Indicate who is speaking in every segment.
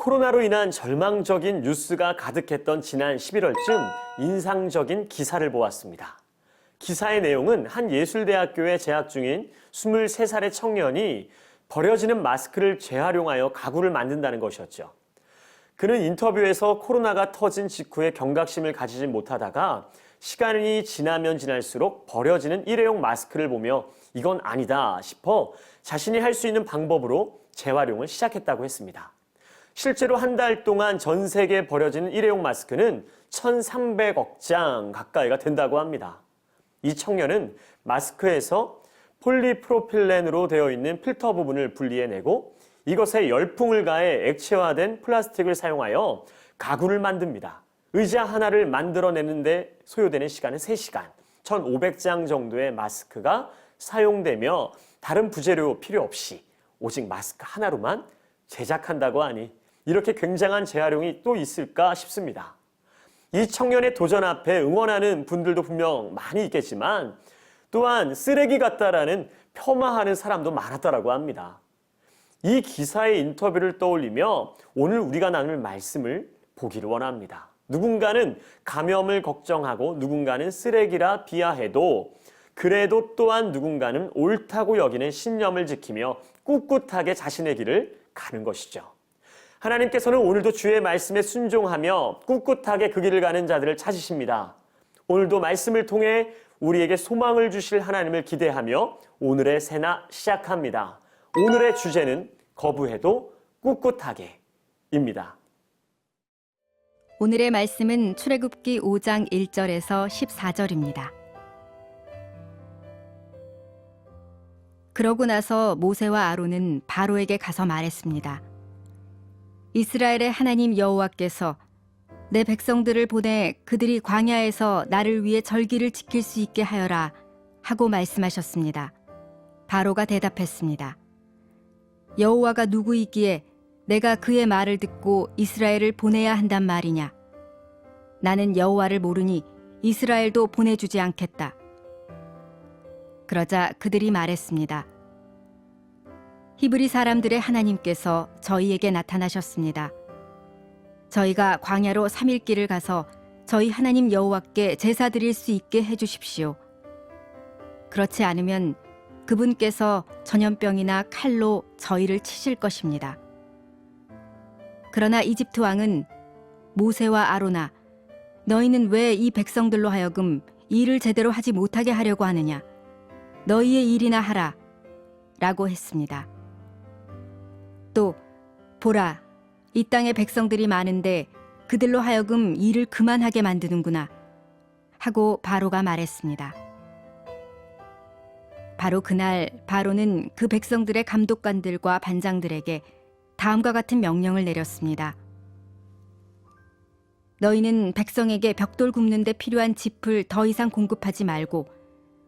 Speaker 1: 코로나로 인한 절망적인 뉴스가 가득했던 지난 11월쯤 인상적인 기사를 보았습니다. 기사의 내용은 한 예술대학교에 재학 중인 23살의 청년이 버려지는 마스크를 재활용하여 가구를 만든다는 것이었죠. 그는 인터뷰에서 코로나가 터진 직후에 경각심을 가지지 못하다가 시간이 지나면 지날수록 버려지는 일회용 마스크를 보며 이건 아니다 싶어 자신이 할 수 있는 방법으로 재활용을 시작했다고 했습니다. 실제로 한 달 동안 전 세계에 버려지는 일회용 마스크는 1,300억 장 가까이가 된다고 합니다. 이 청년은 마스크에서 폴리프로필렌으로 되어 있는 필터 부분을 분리해내고 이것에 열풍을 가해 액체화된 플라스틱을 사용하여 가구를 만듭니다. 의자 하나를 만들어내는데 소요되는 시간은 3시간, 1,500장 정도의 마스크가 사용되며 다른 부재료 필요 없이 오직 마스크 하나로만 제작한다고 하니 이렇게 굉장한 재활용이 또 있을까 싶습니다. 이 청년의 도전 앞에 응원하는 분들도 분명 많이 있겠지만 또한 쓰레기 같다라는 폄하하는 사람도 많았다라고 합니다. 이 기사의 인터뷰를 떠올리며 오늘 우리가 나눌 말씀을 보기를 원합니다. 누군가는 감염을 걱정하고 누군가는 쓰레기라 비하해도 그래도 또한 누군가는 옳다고 여기는 신념을 지키며 꿋꿋하게 자신의 길을 가는 것이죠. 하나님께서는 오늘도 주의 말씀에 순종하며 꿋꿋하게 그 길을 가는 자들을 찾으십니다. 오늘도 말씀을 통해 우리에게 소망을 주실 하나님을 기대하며 오늘의 새나 시작합니다. 오늘의 주제는 거부해도 꿋꿋하게입니다.
Speaker 2: 오늘의 말씀은 출애굽기 5장 1절에서 14절입니다. 그러고 나서 모세와 아론은 바로에게 가서 말했습니다. 이스라엘의 하나님 여호와께서 내 백성들을 보내 그들이 광야에서 나를 위해 절기를 지킬 수 있게 하여라 하고 말씀하셨습니다. 바로가 대답했습니다. 여호와가 누구이기에 내가 그의 말을 듣고 이스라엘을 보내야 한단 말이냐? 나는 여호와를 모르니 이스라엘도 보내주지 않겠다. 그러자 그들이 말했습니다. 히브리 사람들의 하나님께서 저희에게 나타나셨습니다. 저희가 광야로 3일 길을 가서 저희 하나님 여호와께 제사 드릴 수 있게 해주십시오. 그렇지 않으면 그분께서 전염병이나 칼로 저희를 치실 것입니다. 그러나 이집트 왕은 모세와 아로나, 너희는 왜 이 백성들로 하여금 일을 제대로 하지 못하게 하려고 하느냐? 너희의 일이나 하라 라고 했습니다. 또 보라, 이 땅에 백성들이 많은데 그들로 하여금 일을 그만하게 만드는구나 하고 바로가 말했습니다. 바로 그날 바로는 그 백성들의 감독관들과 반장들에게 다음과 같은 명령을 내렸습니다. 너희는 백성에게 벽돌 굽는 데 필요한 짚을 더 이상 공급하지 말고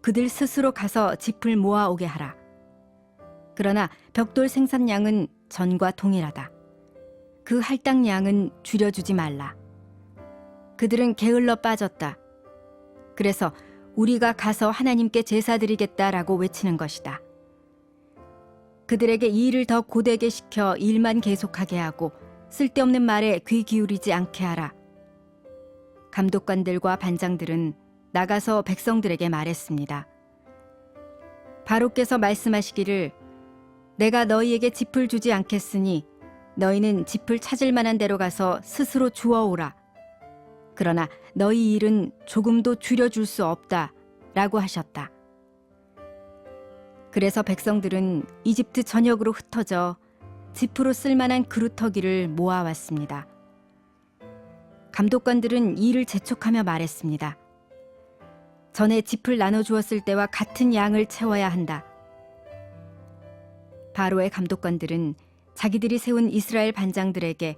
Speaker 2: 그들 스스로 가서 짚을 모아오게 하라. 그러나 벽돌 생산량은 전과 동일하다. 그 할당량은 줄여주지 말라. 그들은 게을러 빠졌다. 그래서 우리가 가서 하나님께 제사드리겠다라고 외치는 것이다. 그들에게 이 일을 더 고되게 시켜 일만 계속하게 하고 쓸데없는 말에 귀 기울이지 않게 하라. 감독관들과 반장들은 나가서 백성들에게 말했습니다. 바로께서 말씀하시기를 내가 너희에게 짚을 주지 않겠으니 너희는 짚을 찾을 만한 데로 가서 스스로 주워오라. 그러나 너희 일은 조금도 줄여줄 수 없다 라고 하셨다. 그래서 백성들은 이집트 전역으로 흩어져 짚으로 쓸만한 그루터기를 모아왔습니다. 감독관들은 이를 재촉하며 말했습니다. 전에 짚을 나눠주었을 때와 같은 양을 채워야 한다. 바로의 감독관들은 자기들이 세운 이스라엘 반장들에게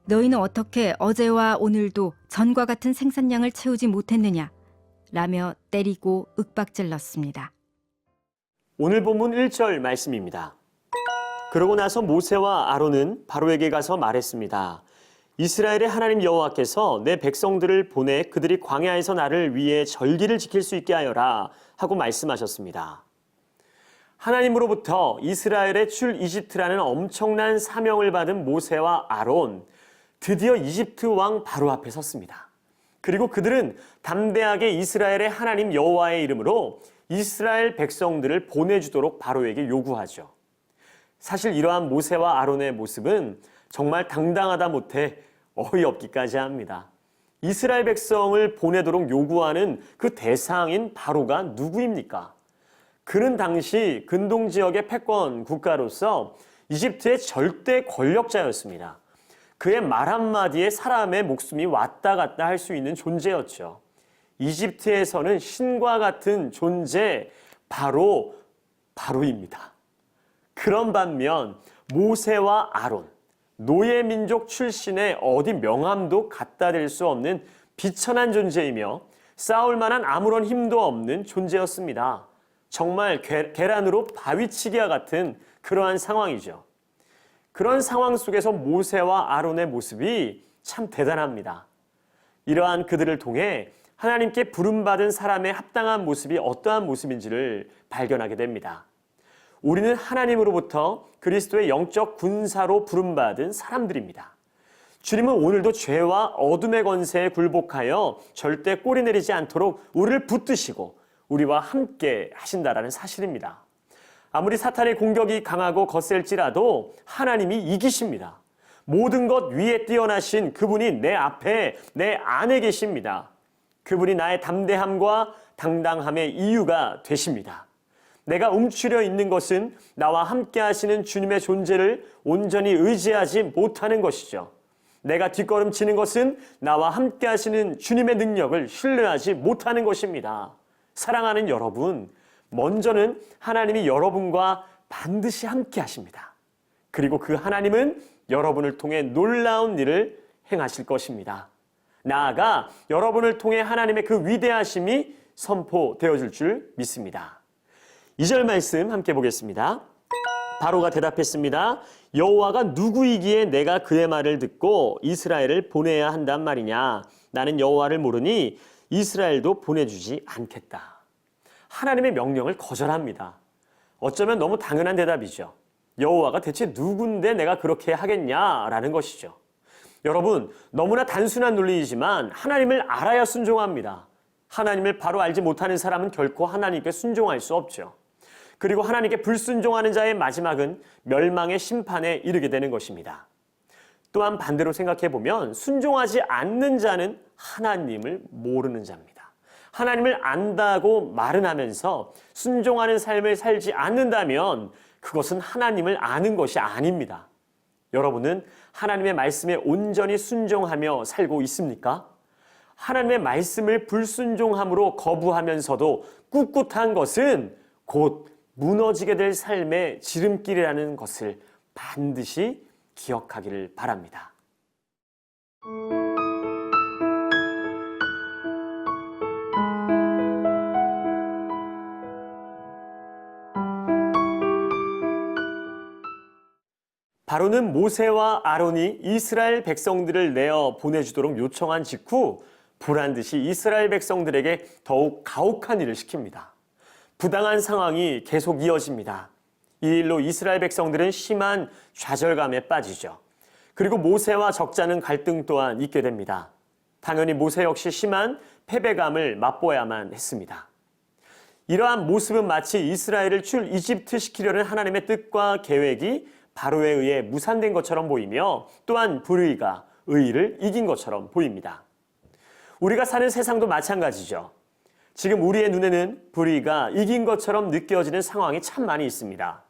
Speaker 2: 너희는 어떻게 어제와 오늘도 전과 같은 생산량을 채우지 못했느냐 라며 때리고 윽박질렀습니다.
Speaker 1: 오늘 본문 1절 말씀입니다. 그러고 나서 모세와 아론은 바로에게 가서 말했습니다. 이스라엘의 하나님 여호와께서 내 백성들을 보내 그들이 광야에서 나를 위해 절기를 지킬 수 있게 하여라 하고 말씀하셨습니다. 하나님으로부터 이스라엘의 출 이집트라는 엄청난 사명을 받은 모세와 아론, 드디어 이집트 왕 바로 앞에 섰습니다. 그리고 그들은 담대하게 이스라엘의 하나님 여호와의 이름으로 이스라엘 백성들을 보내주도록 바로에게 요구하죠. 사실 이러한 모세와 아론의 모습은 정말 당당하다 못해 어이없기까지 합니다. 이스라엘 백성을 보내도록 요구하는 그 대상인 바로가 누구입니까? 그는 당시 근동 지역의 패권 국가로서 이집트의 절대 권력자였습니다. 그의 말 한마디에 사람의 목숨이 왔다 갔다 할 수 있는 존재였죠. 이집트에서는 신과 같은 존재, 바로입니다. 그런 반면 모세와 아론, 노예 민족 출신의 어디 명함도 갖다 댈 수 없는 비천한 존재이며 싸울 만한 아무런 힘도 없는 존재였습니다. 정말 계란으로 바위치기와 같은 그러한 상황이죠. 그런 상황 속에서 모세와 아론의 모습이 참 대단합니다. 이러한 그들을 통해 하나님께 부름받은 사람의 합당한 모습이 어떠한 모습인지를 발견하게 됩니다. 우리는 하나님으로부터 그리스도의 영적 군사로 부름받은 사람들입니다. 주님은 오늘도 죄와 어둠의 권세에 굴복하여 절대 꼬리 내리지 않도록 우리를 붙드시고 우리와 함께 하신다라는 사실입니다. 아무리 사탄의 공격이 강하고 거셀지라도 하나님이 이기십니다. 모든 것 위에 뛰어나신 그분이 내 앞에, 내 안에 계십니다. 그분이 나의 담대함과 당당함의 이유가 되십니다. 내가 움츠려 있는 것은 나와 함께 하시는 주님의 존재를 온전히 의지하지 못하는 것이죠. 내가 뒷걸음치는 것은 나와 함께 하시는 주님의 능력을 신뢰하지 못하는 것입니다. 사랑하는 여러분, 먼저는 하나님이 여러분과 반드시 함께 하십니다. 그리고 그 하나님은 여러분을 통해 놀라운 일을 행하실 것입니다. 나아가 여러분을 통해 하나님의 그 위대하심이 선포되어질 줄 믿습니다. 2절 말씀 함께 보겠습니다. 바로가 대답했습니다. 여호와가 누구이기에 내가 그의 말을 듣고 이스라엘을 보내야 한단 말이냐? 나는 여호와를 모르니 이스라엘도 보내주지 않겠다. 하나님의 명령을 거절합니다. 어쩌면 너무 당연한 대답이죠. 여호와가 대체 누군데 내가 그렇게 하겠냐라는 것이죠. 여러분, 너무나 단순한 논리이지만 하나님을 알아야 순종합니다. 하나님을 바로 알지 못하는 사람은 결코 하나님께 순종할 수 없죠. 그리고 하나님께 불순종하는 자의 마지막은 멸망의 심판에 이르게 되는 것입니다. 또한 반대로 생각해 보면 순종하지 않는 자는 하나님을 모르는 자입니다. 하나님을 안다고 말은 하면서 순종하는 삶을 살지 않는다면 그것은 하나님을 아는 것이 아닙니다. 여러분은 하나님의 말씀에 온전히 순종하며 살고 있습니까? 하나님의 말씀을 불순종함으로 거부하면서도 꿋꿋한 것은 곧 무너지게 될 삶의 지름길이라는 것을 반드시 기억하기를 바랍니다. 바로는 모세와 아론이 이스라엘 백성들을 내어 보내주도록 요청한 직후 보란듯이 이스라엘 백성들에게 더욱 가혹한 일을 시킵니다. 부당한 상황이 계속 이어집니다. 이 일로 이스라엘 백성들은 심한 좌절감에 빠지죠. 그리고 모세와 적잖은 갈등 또한 있게 됩니다. 당연히 모세 역시 심한 패배감을 맛보아야만 했습니다. 이러한 모습은 마치 이스라엘을 출 이집트 시키려는 하나님의 뜻과 계획이 바로에 의해 무산된 것처럼 보이며 또한 불의가 의를 이긴 것처럼 보입니다. 우리가 사는 세상도 마찬가지죠. 지금 우리의 눈에는 불의가 이긴 것처럼 느껴지는 상황이 참 많이 있습니다.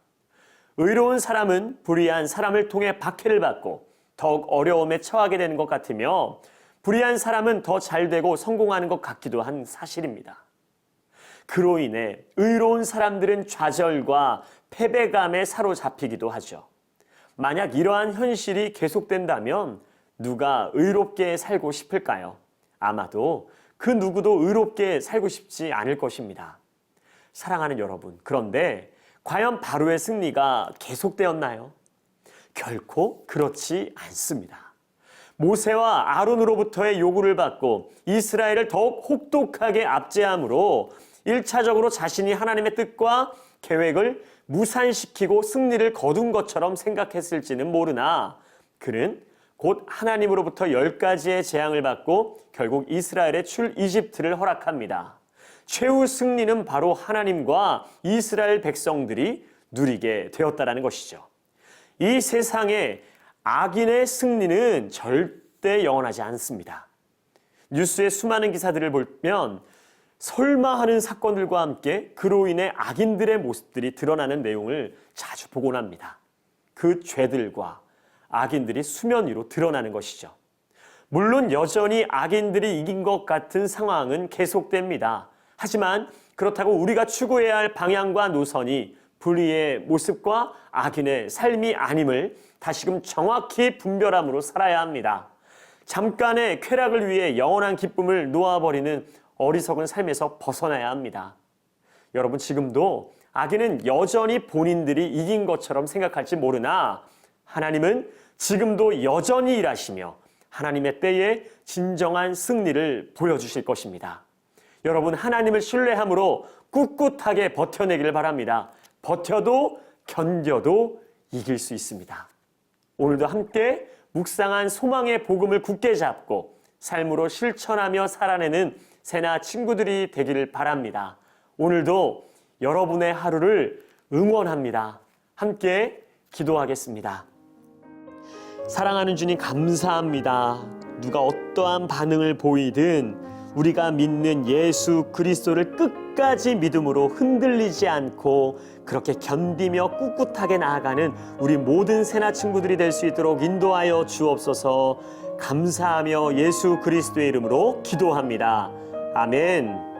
Speaker 1: 의로운 사람은 불의한 사람을 통해 박해를 받고 더욱 어려움에 처하게 되는 것 같으며 불의한 사람은 더 잘되고 성공하는 것 같기도 한 사실입니다. 그로 인해 의로운 사람들은 좌절과 패배감에 사로잡히기도 하죠. 만약 이러한 현실이 계속된다면 누가 의롭게 살고 싶을까요? 아마도 그 누구도 의롭게 살고 싶지 않을 것입니다. 사랑하는 여러분, 그런데 과연 바로의 승리가 계속되었나요? 결코 그렇지 않습니다. 모세와 아론으로부터의 요구를 받고 이스라엘을 더욱 혹독하게 압제함으로 1차적으로 자신이 하나님의 뜻과 계획을 무산시키고 승리를 거둔 것처럼 생각했을지는 모르나 그는 곧 하나님으로부터 10가지의 재앙을 받고 결국 이스라엘의 출이집트를 허락합니다. 최후 승리는 바로 하나님과 이스라엘 백성들이 누리게 되었다라는 것이죠. 이 세상에 악인의 승리는 절대 영원하지 않습니다. 뉴스의 수많은 기사들을 보면 설마 하는 사건들과 함께 그로 인해 악인들의 모습들이 드러나는 내용을 자주 보곤 합니다. 그 죄들과 악인들이 수면 위로 드러나는 것이죠. 물론 여전히 악인들이 이긴 것 같은 상황은 계속됩니다. 하지만 그렇다고 우리가 추구해야 할 방향과 노선이 불의의 모습과 악인의 삶이 아님을 다시금 정확히 분별함으로 살아야 합니다. 잠깐의 쾌락을 위해 영원한 기쁨을 놓아버리는 어리석은 삶에서 벗어나야 합니다. 여러분, 지금도 악인은 여전히 본인들이 이긴 것처럼 생각할지 모르나 하나님은 지금도 여전히 일하시며 하나님의 때에 진정한 승리를 보여주실 것입니다. 여러분, 하나님을 신뢰함으로 꿋꿋하게 버텨내기를 바랍니다. 버텨도 견뎌도 이길 수 있습니다. 오늘도 함께 묵상한 소망의 복음을 굳게 잡고 삶으로 실천하며 살아내는 새나 친구들이 되기를 바랍니다. 오늘도 여러분의 하루를 응원합니다. 함께 기도하겠습니다. 사랑하는 주님, 감사합니다. 누가 어떠한 반응을 보이든 우리가 믿는 예수 그리스도를 끝까지 믿음으로 흔들리지 않고 그렇게 견디며 꿋꿋하게 나아가는 우리 모든 새나 친구들이 될 수 있도록 인도하여 주옵소서. 감사하며 예수 그리스도의 이름으로 기도합니다. 아멘.